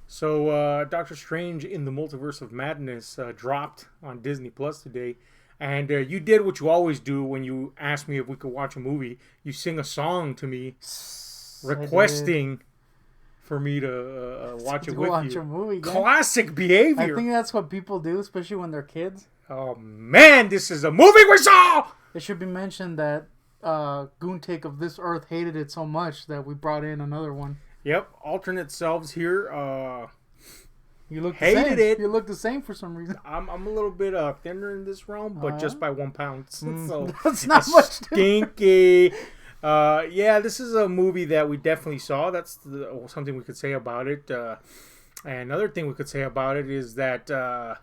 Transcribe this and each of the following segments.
So, Doctor Strange in the Multiverse of Madness dropped on Disney Plus today. And you did what you always do when you ask me if we could watch a movie. You sing a song to me requesting for me to watch it with watch you. A movie, Classic behavior. I think that's what people do, especially when they're kids. Oh, man, this is a movie we saw! It should be mentioned that Goontik of This Earth hated it so much that we brought in another one. Yep, alternate selves here. You look hated it. You look the same for some reason. I'm a little bit thinner in this realm, but just by 1 pound. So that's not much. Stinky. Yeah, this is a movie that we definitely saw. That's something we could say about it. And another thing we could say about it is that there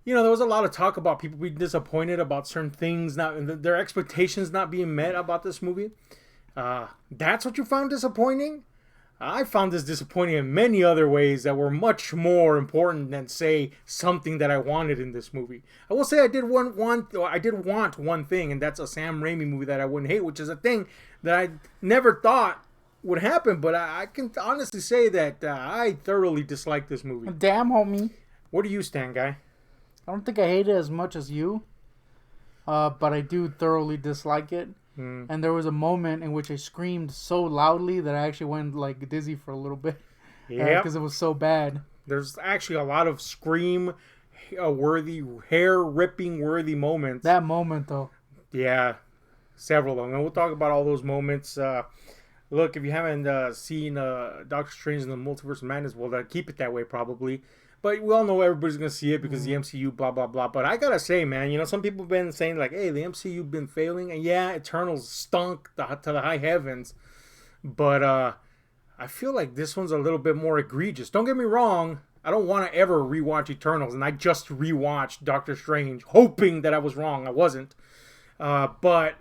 was a lot of talk about people being disappointed about certain things, their expectations not being met about this movie. That's what you found disappointing? I found this disappointing in many other ways that were much more important than, say, something that I wanted in this movie. I will say I did want one thing, and that's a Sam Raimi movie that I wouldn't hate, which is a thing that I never thought would happen. But I can honestly say that I thoroughly dislike this movie. Damn, homie. Where do you stand, guy? I don't think I hate it as much as you, but I do thoroughly dislike it. And there was a moment in which I screamed so loudly that I actually went like dizzy for a little bit. Yeah, because it was so bad. There's actually a lot of scream-worthy, hair-ripping-worthy moments. That moment, though. Yeah, several of them. And we'll talk about all those moments. Look, if you haven't seen Doctor Strange in the Multiverse of Madness, well, keep it that way probably. But we all know everybody's going to see it because the MCU, blah, blah, blah. But I got to say, man, some people have been saying, like, hey, the MCU been failing. And yeah, Eternals stunk to the high heavens. But I feel like this one's a little bit more egregious. Don't get me wrong. I don't want to ever rewatch Eternals. And I just rewatched Doctor Strange, hoping that I was wrong. I wasn't. But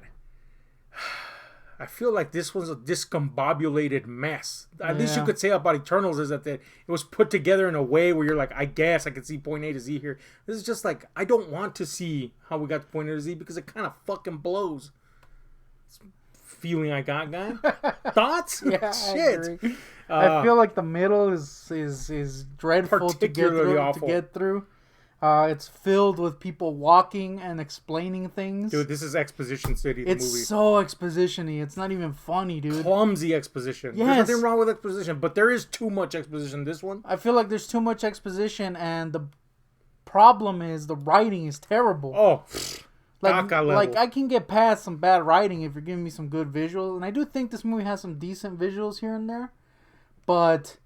I feel like this was a discombobulated mess. At least you could say about Eternals is that it was put together in a way where you're like, I guess I could see point A to Z here. This is just like, I don't want to see how we got to point A to Z because it kind of fucking blows. It's feeling I got, guy. Thoughts? Yeah, Shit. I agree. I feel like the middle is dreadful to get through. It's filled with people walking and explaining things. Dude, this is Exposition City, the movie. It's so exposition-y. It's not even funny, dude. Clumsy exposition. Yes. There's nothing wrong with exposition, but there is too much exposition in this one. I feel like there's too much exposition, and the problem is the writing is terrible. Oh, like I can get past some bad writing if you're giving me some good visuals, and I do think this movie has some decent visuals here and there, but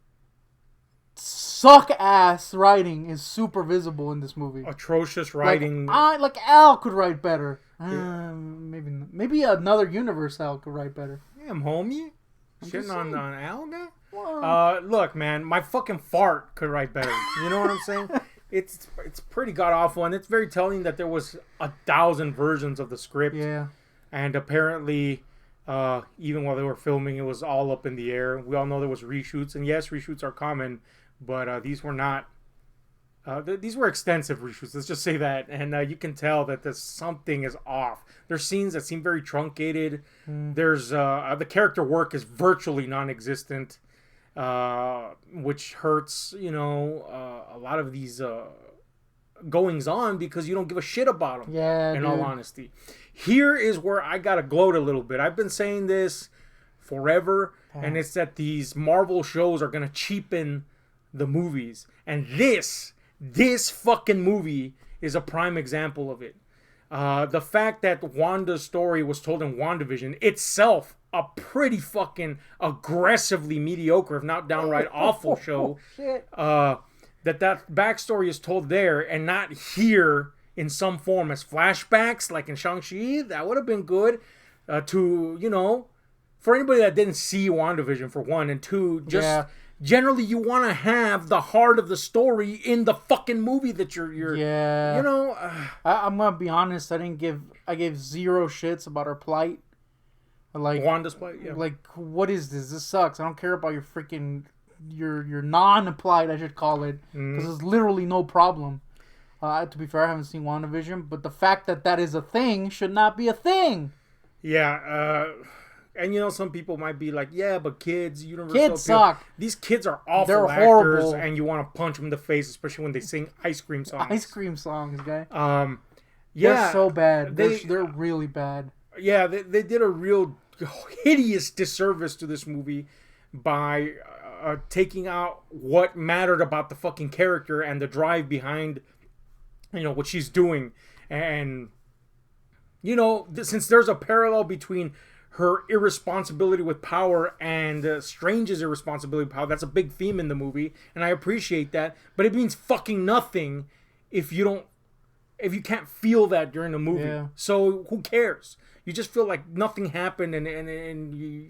suck-ass writing is super visible in this movie. Atrocious writing. Like Al could write better. Maybe another universe Al could write better. Damn, homie. Shitting on Al now? Look, man, my fucking fart could write better. You know what I'm saying? It's pretty god-awful, and it's very telling that there was 1,000 versions of the script. Yeah. And apparently, even while they were filming, it was all up in the air. We all know there was reshoots, and yes, reshoots are common. But these were not. These were extensive reshoots. Let's just say that, and you can tell that something is off. There's scenes that seem very truncated. There's the character work is virtually non-existent, which hurts. A lot of these goings on because you don't give a shit about them. Yeah. In all honesty, here is where I gotta gloat a little bit. I've been saying this forever, and it's that these Marvel shows are gonna cheapen the movies, and this fucking movie is a prime example of it. The fact that Wanda's story was told in WandaVision itself, a pretty fucking aggressively mediocre, if not downright awful show. Shit. That backstory is told there and not here in some form as flashbacks like in Shang-Chi. That would have been good for anybody that didn't see WandaVision, for one, and two, just generally you want to have the heart of the story in the fucking movie that you're I'm gonna be honest, I gave zero shits about her plight. Like Wanda's plight. Yeah. Like, what is this? This sucks. I don't care about your freaking your non-plight, I should call it, because there's literally no problem. To be fair, I haven't seen WandaVision, but the fact that is a thing should not be a thing. Yeah. And some people might be like, yeah, but kids, universal Kids appeal. suck. These kids are awful They're actors, horrible. and you want to punch them in the face, especially when they sing ice cream songs. Ice cream songs, guy. Yeah, They're so bad. They're really bad. Yeah, they did a real hideous disservice to this movie by taking out what mattered about the fucking character and the drive behind, what she's doing. And, since there's a parallel between her irresponsibility with power and Strange's irresponsibility with power, that's a big theme in the movie, and I appreciate that. But it means fucking nothing if you can't feel that during the movie. Yeah. So who cares? You just feel like nothing happened, and you...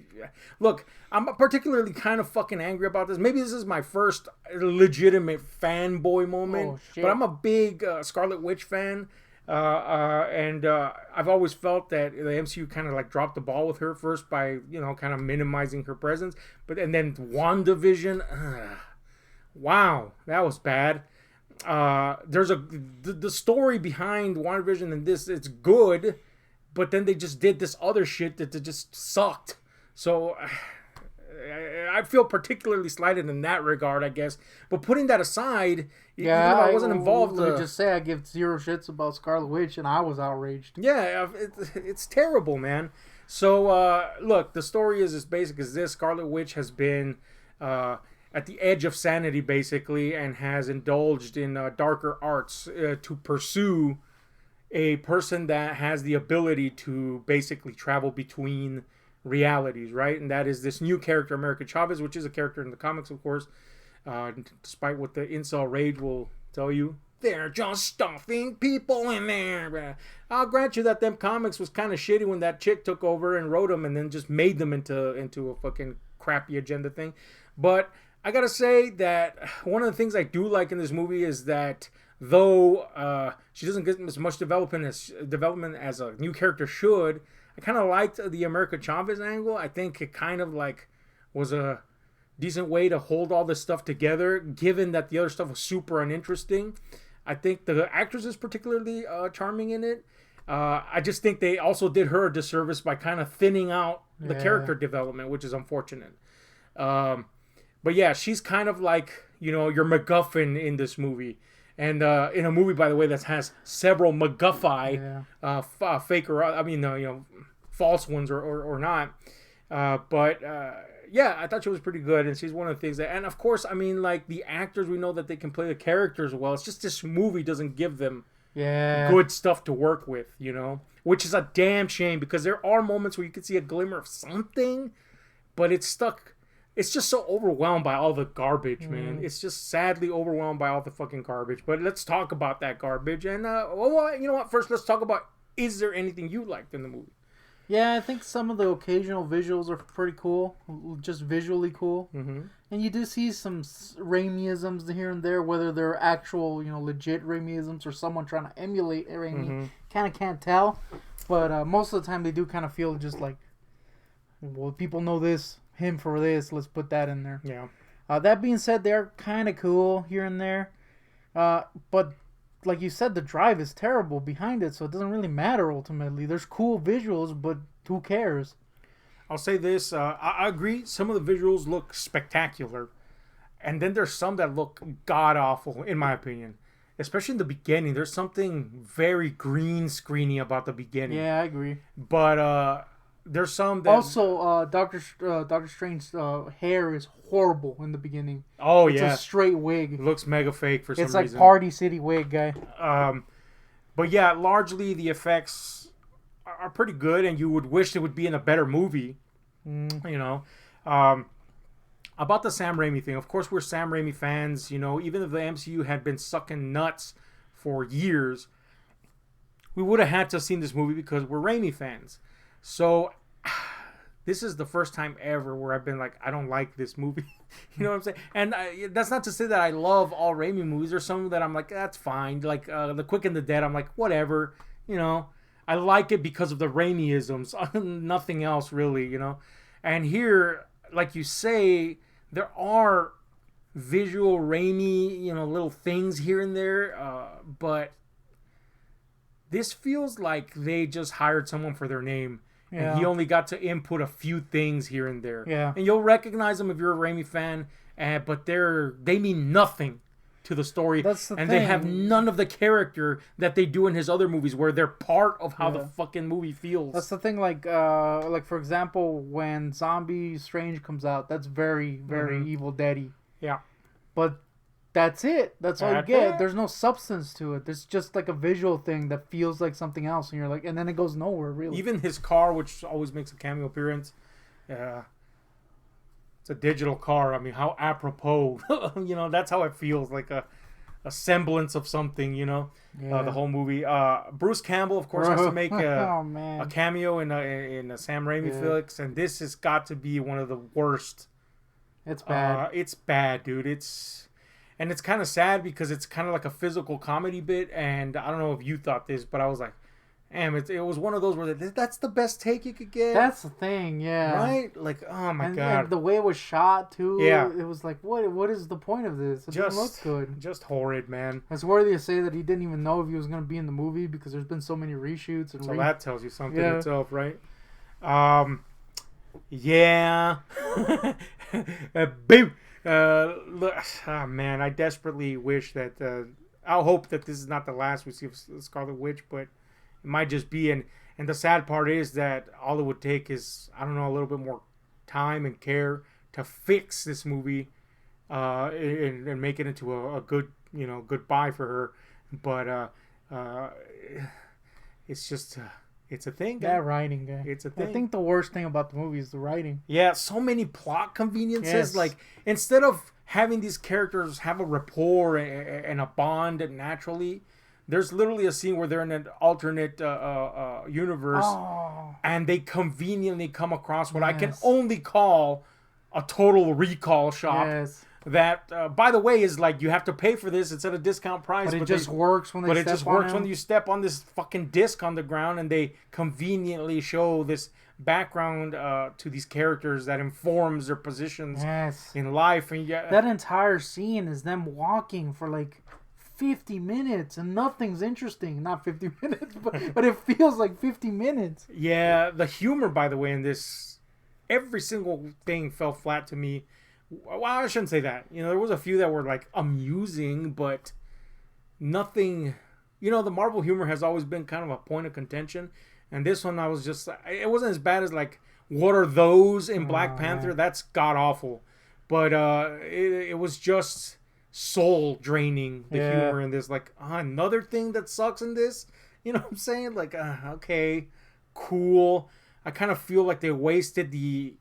Look, I'm particularly kind of fucking angry about this. Maybe this is my first legitimate fanboy moment, Oh, shit. but I'm a big Scarlet Witch fan, and I've always felt that the MCU kind of like dropped the ball with her first by, kind of minimizing her presence, and then WandaVision, wow, that was bad. There's the story behind WandaVision and this, it's good, but then they just did this other shit that just sucked. So I feel particularly slighted in that regard, I guess. But putting that aside, even though I wasn't involved. Let me just say I give zero shits about Scarlet Witch, and I was outraged. Yeah, it's terrible, man. So look, the story is as basic as this: Scarlet Witch has been at the edge of sanity, basically, and has indulged in darker arts to pursue a person that has the ability to basically travel between realities, right? And that is this new character, America Chavez, which is a character in the comics, of course, despite what the incel rage will tell you. They're just stuffing people in there. I'll grant you that them comics was kind of shitty when that chick took over and wrote them and then just made them into a fucking crappy agenda thing. But I gotta say that one of the things I do like in this movie is that though she doesn't get as much development as a new character should, I kind of liked the America Chavez angle. I think it kind of like was a decent way to hold all this stuff together, given that the other stuff was super uninteresting. I think the actress is particularly charming in it. I just think they also did her a disservice by kind of thinning out the character development, which is unfortunate. But yeah, she's kind of like, your MacGuffin in this movie. And in a movie, by the way, that has several MacGuffin, fake or, false ones or not. Yeah, I thought she was pretty good. And she's one of the things that, and of course, the actors, we know that they can play the characters well. It's just this movie doesn't give them good stuff to work with, which is a damn shame because there are moments where you can see a glimmer of something, but it's stuck. It's just so overwhelmed by all the garbage, man. It's just sadly overwhelmed by all the fucking garbage. But let's talk about that garbage. And, you know what? First, let's talk about, is there anything you liked in the movie? Yeah, I think some of the occasional visuals are pretty cool. Just visually cool. Mm-hmm. And you do see some Raimi-isms here and there, whether they're actual, legit Raimi-isms or someone trying to emulate Raimi. Mm-hmm. Kind of can't tell. But most of the time, they do kind of feel just like, well, people know this. Him for this, let's put that in there. Yeah. That being said, they're kind of cool here and there. But like you said, the drive is terrible behind it, so it doesn't really matter ultimately. There's cool visuals, but who cares? I'll say this. I agree. Some of the visuals look spectacular. And then there's some that look god-awful, in my opinion. Especially in the beginning. There's something very green screeny about the beginning. Yeah, I agree. But, there's some that... Also, Doctor Strange's hair is horrible in the beginning. Oh, it's a straight wig. It looks mega fake for some reason. It's like Party City wig, guy. But yeah, largely the effects are pretty good, and you would wish it would be in a better movie. About the Sam Raimi thing, of course we're Sam Raimi fans. Even if the MCU had been sucking nuts for years, we would have had to have seen this movie because we're Raimi fans. So, this is the first time ever where I've been like, I don't like this movie. You know what I'm saying? And that's not to say that I love all Raimi movies. There's some that I'm like, that's fine. Like, The Quick and the Dead, I'm like, whatever. I like it because of the Raimi-isms. Nothing else, really, And here, like you say, there are visual Raimi, little things here and there. But this feels like they just hired someone for their name. and he only got to input a few things here and there. Yeah. And you'll recognize them if you're a Raimi fan, but they mean nothing to the story. That's the and thing. They have none of the character that they do in his other movies, where they're part of how the fucking movie feels. That's the thing. Like for example, when Zombie Strange comes out, that's very, very Evil Dead-y. Yeah. But that's it. That's all you get. it. There's no substance to it. There's just like a visual thing that feels like something else, and you're like, and then it goes nowhere really. Even his car, which always makes a cameo appearance, it's a digital car. I mean, how apropos. That's how it feels, like a semblance of something, the whole movie. Bruce Campbell, of course, has to make a cameo in a Sam Raimi flick, and this has got to be one of the worst. It's bad. It's bad, dude. And it's kind of sad because it's kind of like a physical comedy bit, and I don't know if you thought this, but I was like, damn, it was one of those where that's the best take you could get. That's the thing, yeah. Right? Like, oh my God. And the way it was shot, too. Yeah. It was like, what is the point of this? It doesn't look good. Just horrid, man. It's worthy to say that he didn't even know if he was going to be in the movie because there's been so many reshoots. And so that tells you something itself, right? Yeah. Boom. Look, man, I desperately wish that... I'll hope that this is not the last we see of Scarlet Witch, but it might just be. And the sad part is that all it would take is, I don't know, a little bit more time and care to fix this movie and make it into a good, goodbye for her. But it's just... it's a thing. That writing, guy. It's a thing. I think the worst thing about the movie is the writing. Yeah, so many plot conveniences. Yes. Like, instead of having these characters have a rapport and a bond naturally, there's literally a scene where they're in an alternate universe, and they conveniently come across what I can only call a Total Recall shop. Yes. That, by the way, is like, you have to pay for this. It's at a discount price. But it just works when they step on But it just works when you step on this fucking disc on the ground, and they conveniently show this background to these characters that informs their positions in life. And that entire scene is them walking for like 50 minutes, and nothing's interesting. Not 50 minutes, but it feels like 50 minutes. Yeah, the humor, by the way, in this, every single thing fell flat to me. Well, I shouldn't say that. There was a few that were like amusing, but nothing. The Marvel humor has always been kind of a point of contention, and this one I was just. It wasn't as bad as like what are those in Black Panther? Yeah. That's god awful, but it was just soul draining, the humor in this. Like another thing that sucks in this. You know what I'm saying? Like okay, cool. I kind of feel like they wasted the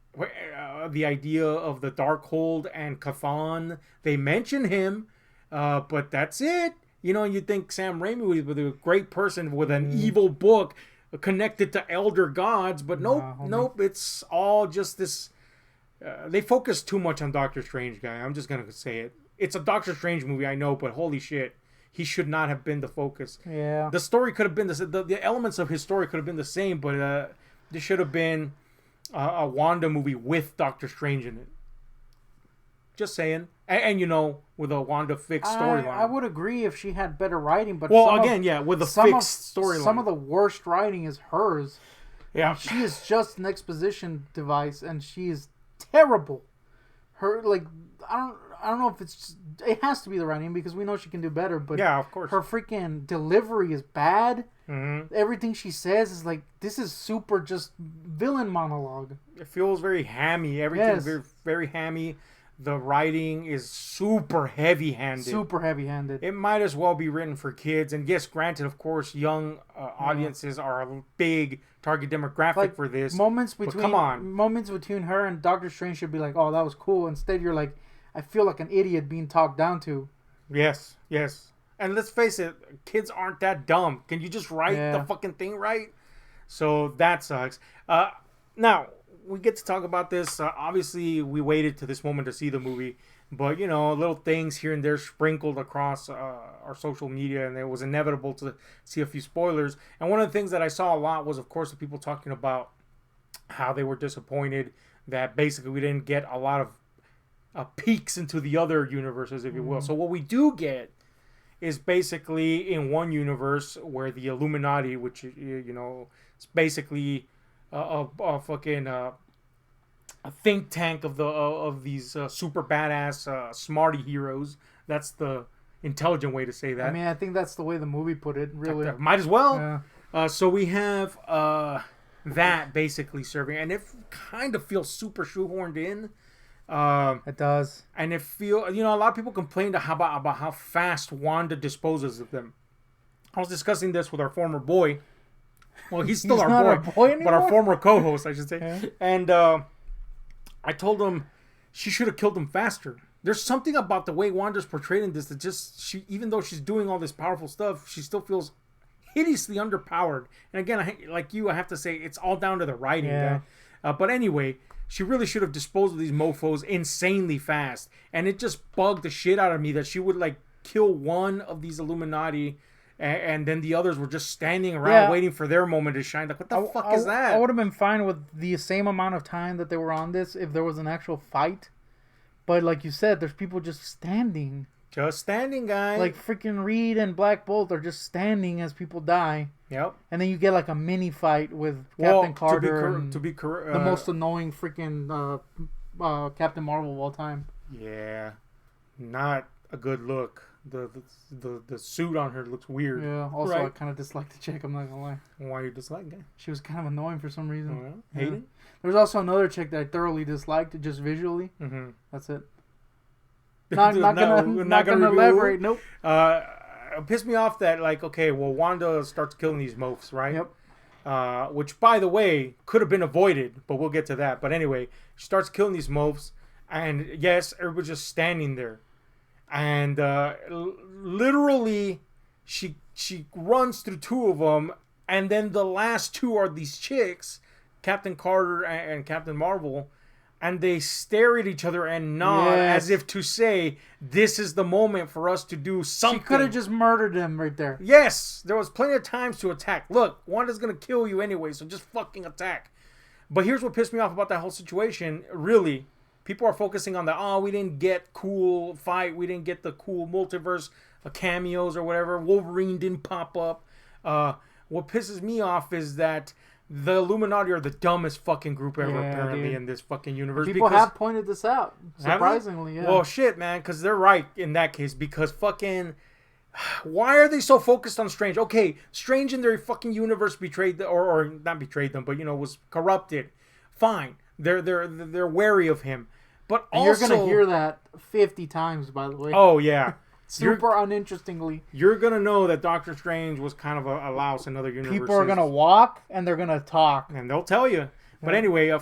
idea of the Darkhold and Cthulhu. They mention him, but that's it. And you think Sam Raimi would be a great person with an evil book connected to elder gods, but nope. It's all just this. They focus too much on Doctor Strange, guy. I'm just gonna say it. It's a Doctor Strange movie, I know, but holy shit, he should not have been the focus. Yeah. The story could have been the elements of his story could have been the same, but this should have been a Wanda movie with Doctor Strange in it. Just saying. And with a Wanda fixed storyline. I would agree if she had better writing, but with a fixed storyline. Some of the worst writing is hers. Yeah. She is just an exposition device, and she is terrible. Her, like, I don't know if it has to be the writing because we know she can do better, but yeah, of course. Her freaking delivery is bad. Mm-hmm. Everything she says is like, this is super just villain monologue. It feels very hammy. Everything's very, very hammy. The writing is super heavy-handed. Super heavy-handed. It might as well be written for kids. And yes, granted, of course, young audiences are a big target demographic for this. Moments between her and Doctor Strange should be like, oh, that was cool. Instead, you're like, I feel like an idiot being talked down to. Yes. And let's face it, kids aren't that dumb. Can you just write the fucking thing right? So that sucks. Now, we get to talk about this. Obviously, we waited to this moment to see the movie. But, little things here and there sprinkled across our social media. And it was inevitable to see a few spoilers. And one of the things that I saw a lot was, of course, the people talking about how they were disappointed that basically we didn't get a lot of peeks into the other universes, if you will. So what we do get is basically in one universe where the Illuminati, which, is basically fucking a think tank of these super badass smarty heroes. That's the intelligent way to say that. I mean, I think that's the way the movie put it. Really, might as well. Yeah. So we have that basically serving, and it kind of feels super shoehorned in. It does, and it feel a lot of people complained about how fast Wanda disposes of them. I was discussing this with our former boy. Well, he's still our boy but our former co-host, I should say. Yeah. And I told him she should have killed him faster. There's something about the way Wanda's portrayed in this that just even though she's doing all this powerful stuff, she still feels hideously underpowered. And again, I have to say it's all down to the writing. Yeah. But anyway, she really should have disposed of these mofos insanely fast. And it just bugged the shit out of me that she would kill one of these Illuminati and then the others were just standing around waiting for their moment to shine. Like, what the fuck is that? I would have been fine with the same amount of time that they were on this if there was an actual fight. But like you said, there's people just standing. Just standing, guys. Like freaking Reed and Black Bolt are just standing as people die. Yep. And then you get a mini fight with Captain Carter. The most annoying freaking Captain Marvel of all time. Yeah. Not a good look. The suit on her looks weird. Yeah. Also, right? I kind of disliked the chick. I'm not gonna lie. Why you dislike it? She was kind of annoying for some reason. Oh, yeah? Hate it? There was also another chick that I thoroughly disliked, just visually. Mm-hmm. That's it. Not gonna elaborate. Nope. It pissed me off that Wanda starts killing these mofs, right? Yep. Which, by the way, could have been avoided, but we'll get to that. But anyway, she starts killing these mofs, and yes, everybody's just standing there. And literally, she runs through two of them, and then the last two are these chicks, Captain Carter and Captain Marvel, and they stare at each other and nod as if to say, "This is the moment for us to do something." She could have just murdered him right there. Yes, there was plenty of times to attack. Look, Wanda's gonna kill you anyway, so just fucking attack. But here's what pissed me off about that whole situation. Really. People are focusing on we didn't get cool fight. We didn't get the cool multiverse cameos or whatever. Wolverine didn't pop up. What pisses me off is that the Illuminati are the dumbest fucking group ever, apparently, in this fucking universe. People have pointed this out, surprisingly, yeah. Well, shit, man, because they're right in that case. Because fucking... Why are they so focused on Strange? Okay, Strange in their fucking universe betrayed... Or not betrayed them, but, was corrupted. Fine. They're wary of him. But and also... You're going to hear that 50 times, by the way. Oh, yeah. Super uninterestingly. You're going to know that Doctor Strange was kind of a louse in other universes. People are going to walk and they're going to talk. And they'll tell you. But anyway,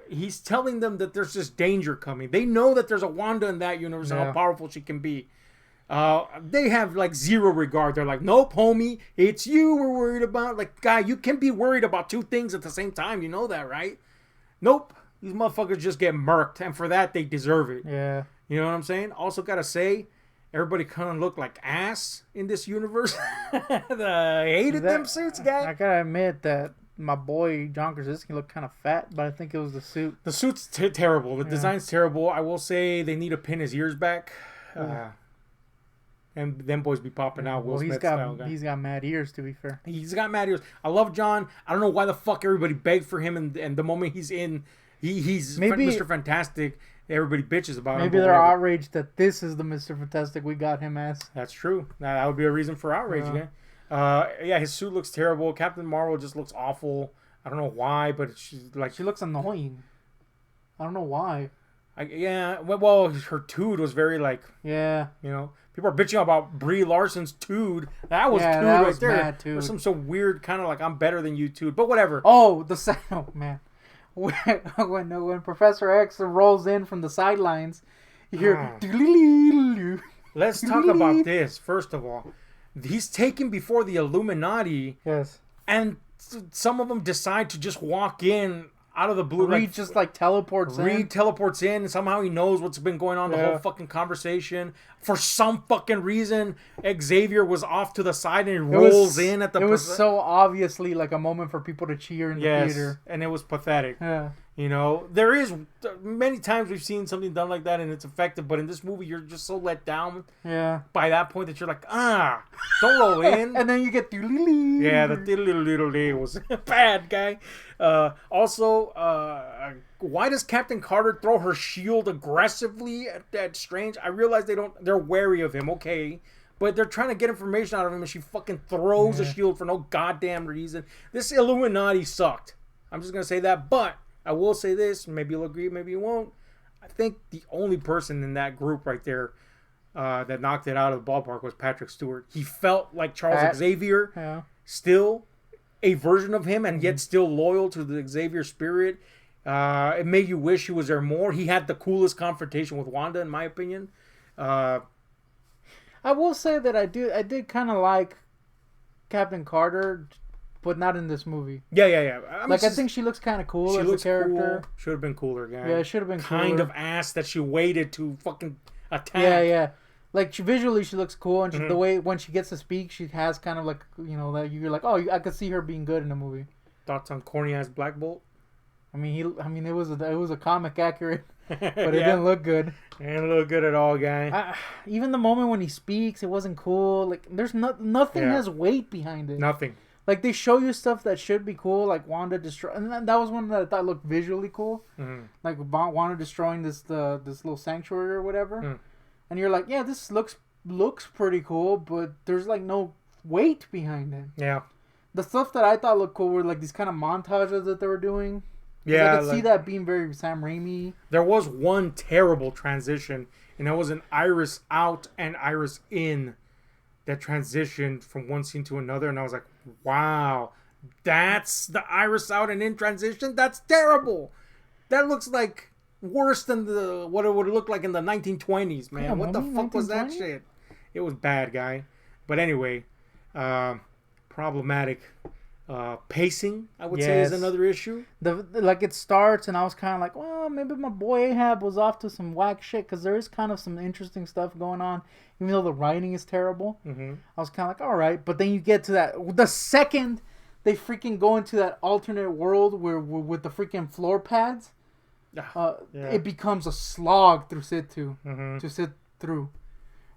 he's telling them that there's this danger coming. They know that there's a Wanda in that universe and how powerful she can be. They have zero regard. They're like, nope, homie, it's you we're worried about. Like, guy, you can be worried about two things at the same time. You know that, right? Nope. These motherfuckers just get murked, and for that, they deserve it. Yeah. You know what I'm saying? Also, gotta say, everybody kind of looked like ass in this universe. I hated them suits, guy. I gotta admit that my boy John Krasinski looked kind of fat, but I think it was the suit. The suit's terrible. The design's terrible. I will say they need to pin his ears back. And them boys be popping out. Will Smith style guy. He's got mad ears, to be fair. He's got mad ears. I love John. I don't know why the fuck everybody begged for him, and the moment he's in... He's maybe, Mr. Fantastic. Everybody bitches about him. Maybe they're outraged that this is the Mr. Fantastic we got him as. That's true. That would be a reason for outrage again. His suit looks terrible. Captain Marvel just looks awful. I don't know why, but she looks annoying. I don't know why. Well, her tood was very people are bitching about Brie Larson's tood. That was tood right there. Mad tood. There's some weird kind of I'm better than you tood, but whatever. Oh, man. When Professor X rolls in from the sidelines, you hear... Let's talk about this, first of all. He's taken before the Illuminati. Yes. And some of them decide to just walk in out of the blue. Reed just teleports in. Reed teleports in, and somehow he knows what's been going on the whole fucking conversation. For some fucking reason, Xavier was off to the side and he rolls in at the... It was so obviously a moment for people to cheer in the theater. And it was pathetic. Yeah. You know, there is many times we've seen something done like that and it's effective, but in this movie you're just so let down by that point that you're like, don't roll in. And then you get yeah, the little was bad, guy. Also, why does Captain Carter throw her shield aggressively at Strange? I realize they're wary of him, okay. But they're trying to get information out of him and she fucking throws a shield for no goddamn reason. This Illuminati sucked. I'm just going to say that, but I will say this, maybe you'll agree, maybe you won't. I think the only person in that group right there that knocked it out of the ballpark was Patrick Stewart. He felt like Charles Xavier, still a version of him, and yet still loyal to the Xavier spirit. It made you wish he was there more. He had the coolest confrontation with Wanda, in my opinion. I will say that I did kind of like Captain Carter, but not in this movie. Yeah. I think she looks kind of cool as a character. Cool. Should have been cooler, guy. Yeah, it should have been cooler. Kind of ass that she waited to fucking attack. Yeah. Like, visually she looks cool, and the way when she gets to speak, she has kind of like, you know, that you're like, oh, I could see her being good in the movie. Thoughts on corny ass Black Bolt? I mean, it was a comic accurate, but it didn't look good. It didn't look good at all, guy. Even the moment when he speaks, it wasn't cool. Like, there's nothing has weight behind it. Nothing. Like, they show you stuff that should be cool, like Wanda and that was one that I thought looked visually cool. Mm-hmm. Like Wanda destroying this little sanctuary or whatever, and you're like, yeah, this looks pretty cool, but there's like no weight behind it. Yeah. The stuff that I thought looked cool were like these kind of montages that they were doing. Yeah, I could see that being very Sam Raimi. There was one terrible transition, and that was an Iris out and Iris in that transitioned from one scene to another, and I was like, wow, that's the Iris out and in transition? That's terrible. That looks like worse than what it would look like in the 1920s, man. Yeah, what the fuck was that shit? It was bad, guy. But anyway, problematic. Pacing, I would say, is another issue. It starts, and I was kind of like, well, maybe my boy Ahab was off to some whack shit, because there is kind of some interesting stuff going on, even though the writing is terrible. Mm-hmm. I was kind of like, all right, but then you get to the second they freaking go into that alternate world where with the freaking floor pads, it becomes a slog to sit through,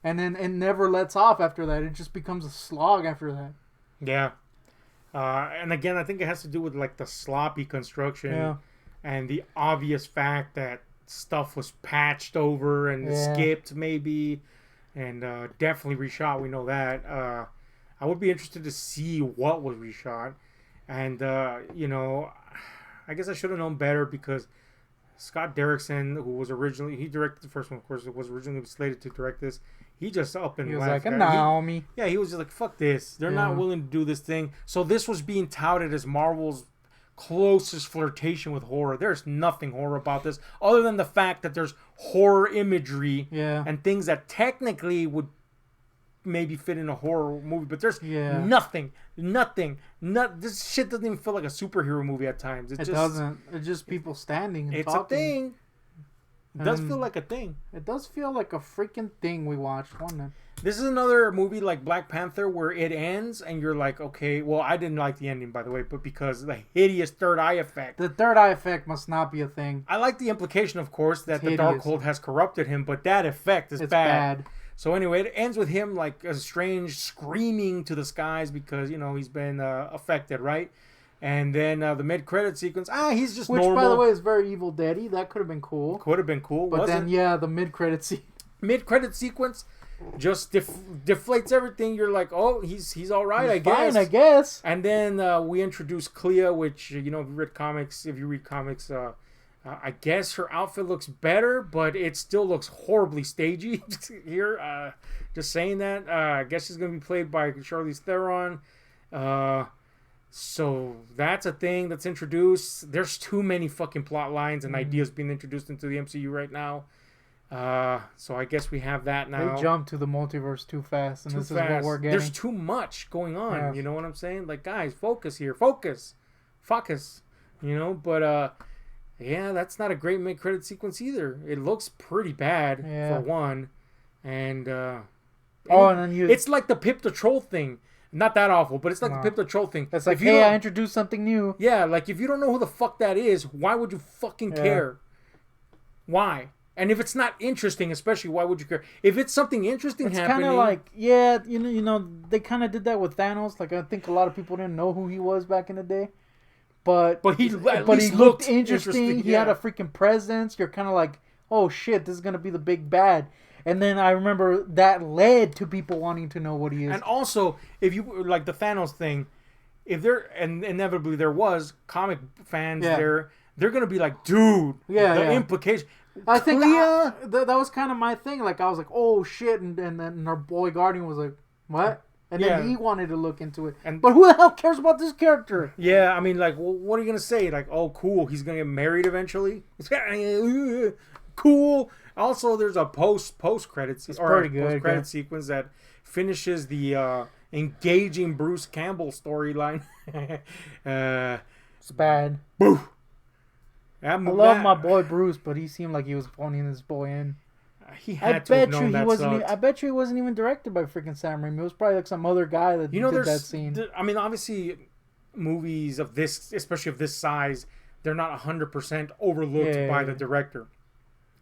and then it never lets off after that. It just becomes a slog after that. Yeah. And again, I think it has to do with like the sloppy construction and the obvious fact that stuff was patched over and skipped maybe, and definitely reshot. We know that. I would be interested to see what was reshot, and I guess I should have known better, because Scott Derrickson, who was he directed the first one, of course, was originally slated to direct this. He just up and he was like, Naomi. He was just like, fuck this. They're not willing to do this thing. So this was being touted as Marvel's closest flirtation with horror. There's nothing horror about this, other than the fact that there's horror imagery and things that technically would maybe fit in a horror movie. But there's nothing. This shit doesn't even feel like a superhero movie at times. It doesn't. It's just people standing and talking. It's a thing. It does feel like a thing. It does feel like a freaking thing we watched, wasn't it? This is another movie like Black Panther where it ends and you're like, okay, well, I didn't like the ending, by the way, but because the hideous third eye effect. The third eye effect must not be a thing. I like the implication, of course, that the Darkhold has corrupted him, but that effect is bad. So anyway, it ends with him like a strange screaming to the skies because, he's been affected, right? And then the mid-credit sequence, he's just normal. Which, by the way, is very Evil Dead-y. That could have been cool. Could have been cool. But then, the mid-credit sequence just deflates everything. You're like, oh, he's all right, I guess. Fine, I guess. And then we introduce Clea, which, if you read comics, I guess her outfit looks better, but it still looks horribly stagey here. Just saying that. I guess she's going to be played by Charlize Theron. So that's a thing that's introduced. There's too many fucking plot lines and ideas being introduced into the MCU right now. So I guess we have that now. They jumped to the multiverse too fast, and this is what we're getting. There's too much going on. Yeah. You know what I'm saying? Like, guys, focus here. Focus. But that's not a great mid-credit sequence either. It looks pretty bad for one, and and then it's like the Pip the Troll thing. Not that awful, but it's like No. the Pip the Troll thing. It's like, If you hey, don't- I introduced something new. Yeah, like if you don't know who the fuck that is, why would you fucking care? Why? And if it's not interesting, especially, why would you care? If it's something interesting It's happening, kind of like, yeah, you know, they kind of did that with Thanos. Like, I think a lot of people didn't know who he was back in the day, but he looked looked interesting. He had a freaking presence. You're kind of like, oh shit, this is gonna be the big bad. And then I remember that led to people wanting to know what he is. And also, if you like the Thanos thing, if there and inevitably there was comic fans there, they're gonna be like, dude, the implication. I think that was kind of my thing. Like, I was like, oh shit, and then our boy Guardian was like, what? And then he wanted to look into it. But who the hell cares about this character? Yeah, I mean, like, well, what are you gonna say? Like, oh, cool, he's gonna get married eventually. Cool. Also, there's a post credits pretty good, post credit sequence that finishes the engaging Bruce Campbell storyline. It's bad. Boo. I love my boy Bruce, but he seemed like he was phoning this boy in. He had to have known that sucked. I bet you he wasn't even directed by freaking Sam Raimi. It was probably like some other guy that did that scene. I mean, obviously, movies of this, especially of this size, they're not 100% overlooked by the director.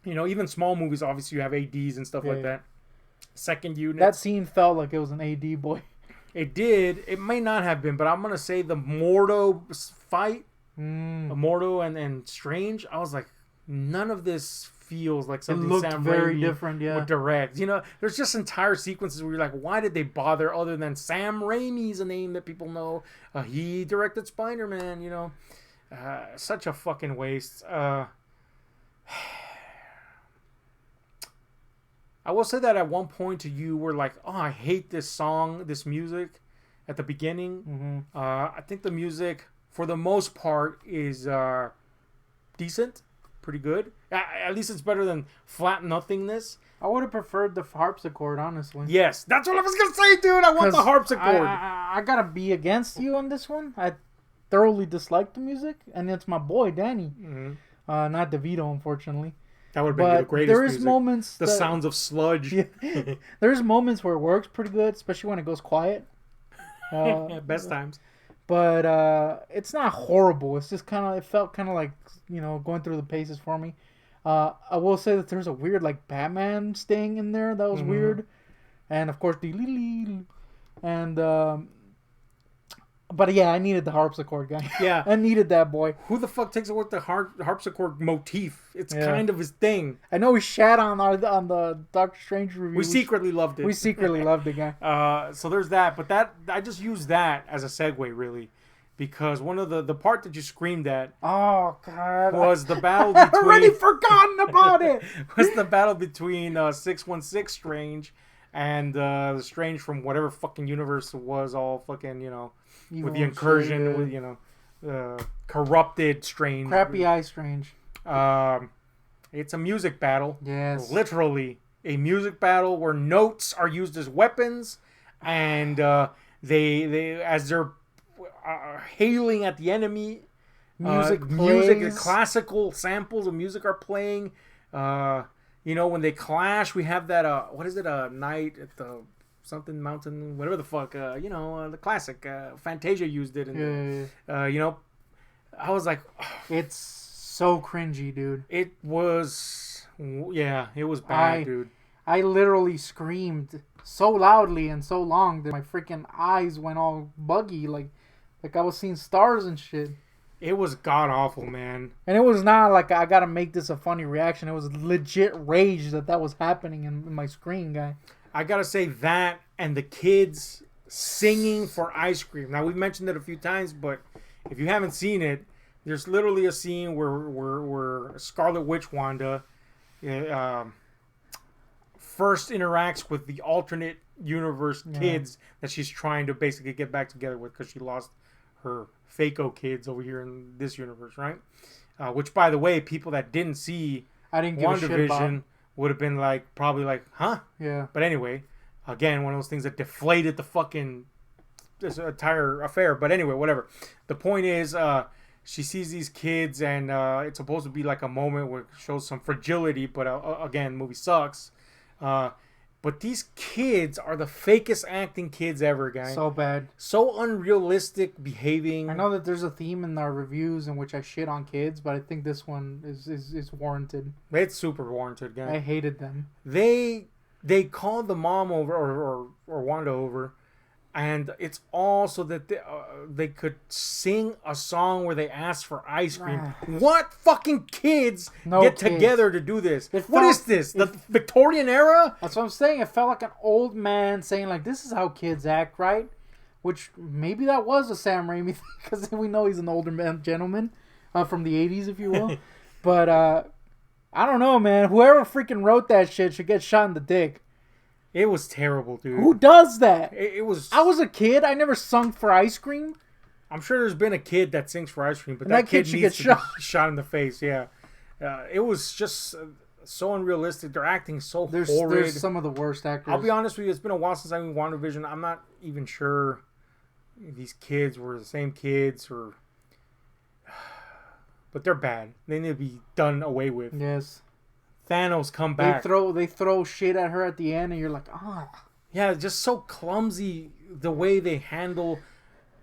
You know, even small movies, obviously, you have ADs and stuff like that. Second unit. That scene felt like it was an AD boy. It did. It may not have been, but I'm gonna say the Mordo fight. Mordo and Strange, I was like, none of this feels like something Sam Raimi different, would direct. You know, there's just entire sequences where you're like, why did they bother other than Sam Raimi's a name that people know? He directed Spider-Man, you know. Such a fucking waste. I will say that at one point you were like, oh, I hate this song, this music at the beginning. I think the music, for the most part, is decent, pretty good. At least it's better than flat nothingness. I would have preferred the harpsichord, honestly. Yes, that's what I was gonna say, dude. I want the harpsichord. I gotta be against you on this one. I thoroughly dislike the music, and it's my boy Danny, not DeVito, unfortunately. That would have been the greatest. There is moments. The sounds of sludge. Yeah. There's moments where it works pretty good, especially when it goes quiet. Best times. But it's not horrible. It's just it felt kind of like, you know, going through the paces for me. I will say that there's a weird like Batman sting in there that was weird, and of course but yeah, I needed the harpsichord guy. Yeah, I needed that boy. Who the fuck takes away the harpsichord motif? It's kind of his thing. I know we shat on the Doctor Strange review. We secretly loved it. We secretly loved the guy. So there's that, but that I just used that as a segue really, because one of the part that you screamed at, oh god, was the battle between. I've already forgotten about it. Was the battle between 616 Strange and the Strange from whatever fucking universe it was, all fucking, you know. With the incursion, with, you know, corrupted Strange. Crappy Eye Strange. It's a music battle. Yes. Literally a music battle where notes are used as weapons, and they as they're hailing at the enemy, music, classical samples of music are playing. You know, when they clash, we have that. What is it? Night at the something mountain, whatever the fuck, you know, the classic. Fantasia used it, and you know, I was like, oh. It's so cringy, dude. It was, it was bad, dude. I literally screamed so loudly and so long that my freaking eyes went all buggy, like I was seeing stars and shit. It was god awful, man. And it was not like I gotta make this a funny reaction. It was legit rage that was happening in my screen, guy. I gotta say that, and the kids singing for ice cream. Now, we've mentioned it a few times, but if you haven't seen it, there's literally a scene where Scarlet Witch Wanda first interacts with the alternate universe kids that she's trying to basically get back together with, because she lost her Fako kids over here in this universe, right? Which, by the way, people that didn't see WandaVision would have been like, probably like, huh? Yeah. But anyway, again, one of those things that deflated the fucking this entire affair. But anyway, whatever. The point is, she sees these kids, and it's supposed to be like a moment where it shows some fragility. But again, the movie sucks. But these kids are the fakest acting kids ever, guy. So bad. So unrealistic behaving. I know that there's a theme in our reviews in which I shit on kids, but I think this one is warranted. It's super warranted, guy. I hated them. They called the mom over or Wanda over, and it's all so that they could sing a song where they ask for ice cream. What fucking kids get together to do this? What is this? The Victorian era? That's what I'm saying. It felt like an old man saying like, "This is how kids act, right?" Which maybe that was a Sam Raimi thing because we know he's an older man, gentleman from the '80s, if you will. But I don't know, man. Whoever freaking wrote that shit should get shot in the dick. It was terrible, dude. Who does that? It was. I was a kid. I never sung for ice cream. I'm sure there's been a kid that sings for ice cream, but that kid should get shot in the face. Yeah, it was just so unrealistic. They're acting so horrid. There's some of the worst actors. I'll be honest with you. It's been a while since I've seen WandaVision. I'm not even sure these kids were the same kids or. But they're bad. They need to be done away with. Yes. Thanos come back. They throw shit at her at the end, and you're like, ah. Oh. Yeah, just so clumsy the way they handle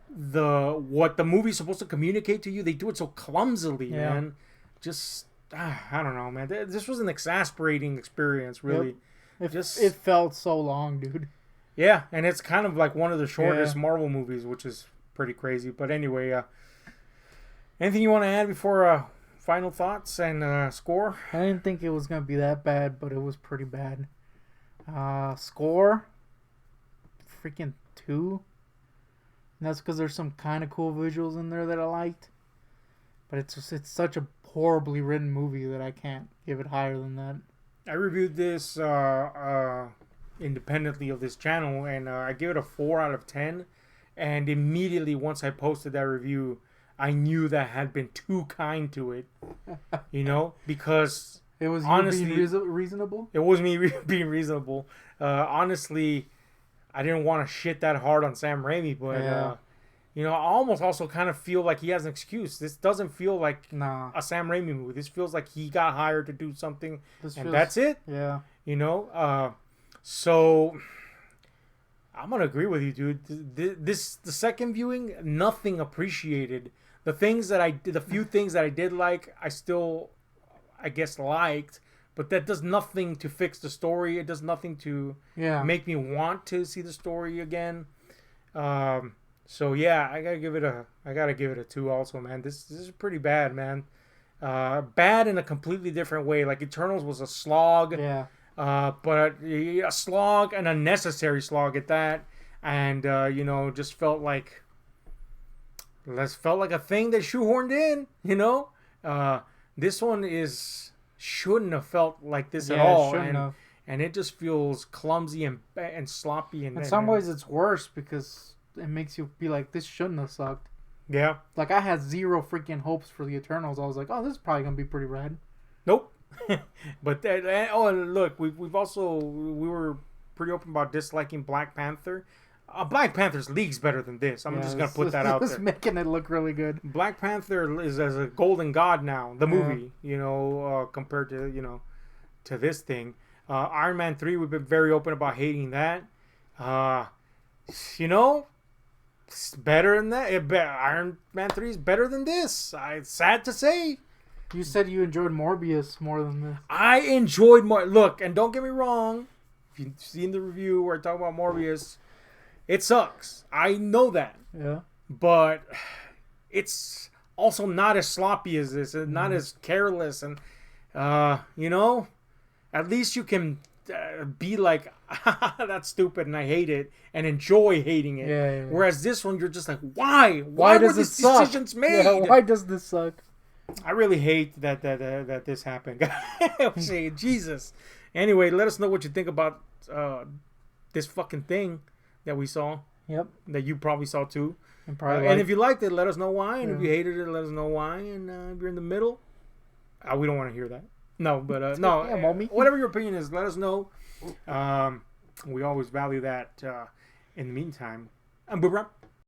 what the movie's supposed to communicate to you. They do it so clumsily, man. Just I don't know, man. This was an exasperating experience, really. Yep. It felt so long, dude. Yeah, and it's kind of like one of the shortest Marvel movies, which is pretty crazy. But anyway, anything you want to add before final thoughts and score? I didn't think it was going to be that bad, but it was pretty bad. Score? Freaking 2. And that's because there's some kind of cool visuals in there that I liked. But it's such a horribly written movie that I can't give it higher than that. I reviewed this independently of this channel, and I give it a 4 out of 10. And immediately once I posted that review, I knew that had been too kind to it, because it was honestly being reasonable. It was me being reasonable. Honestly, I didn't want to shit that hard on Sam Raimi, but I almost also kind of feel like he has an excuse. This doesn't feel like a Sam Raimi movie. This feels like he got hired to do something, that's it. Yeah. So I'm gonna agree with you, dude. The second viewing, nothing appreciated. The few things that I did like, I still, I guess, liked, but that does nothing to fix the story. It does nothing to make me want to see the story again. So yeah, I gotta give it a 2 also, man. This is pretty bad, man. Bad in a completely different way. Like Eternals was a slog. Yeah. But a slog, and a necessary slog at that, and just felt like a thing they shoehorned in. This one shouldn't have felt like this at all, and it just feels clumsy and sloppy. And in some ways, it's worse because it makes you be like, this shouldn't have sucked. Yeah. Like I had zero freaking hopes for the Eternals. I was like, oh, this is probably gonna be pretty rad. Nope. But and look, we were pretty open about disliking Black Panther. Black Panther's league's better than this. I'm just gonna put that out there. It's making it look really good. Black Panther is as a golden god now. The movie, compared to to this thing. Iron Man 3, we've been very open about hating that. It's better than that. Iron Man 3 is better than this. It's sad to say. You said you enjoyed Morbius more than this. I enjoyed more. Look, and don't get me wrong. If you've seen the review where I talk about Morbius, it sucks. I know that. Yeah. But it's also not as sloppy as this, and not as careless, and at least you can be like, that's stupid, and I hate it, and enjoy hating it. Yeah. Whereas this one, you're just like, why? Why does were these decisions made? Yeah, why does this suck? I really hate that this happened. I'm saying, Jesus. Anyway, let us know what you think about this fucking thing that we saw. Yep. That you probably saw too. And if you liked it, let us know why. And if you hated it, let us know why. And if you're in the middle, we don't want to hear that. No, but no. Yeah, whatever your opinion is, let us know. We always value that. In the meantime, I'm Boobrah.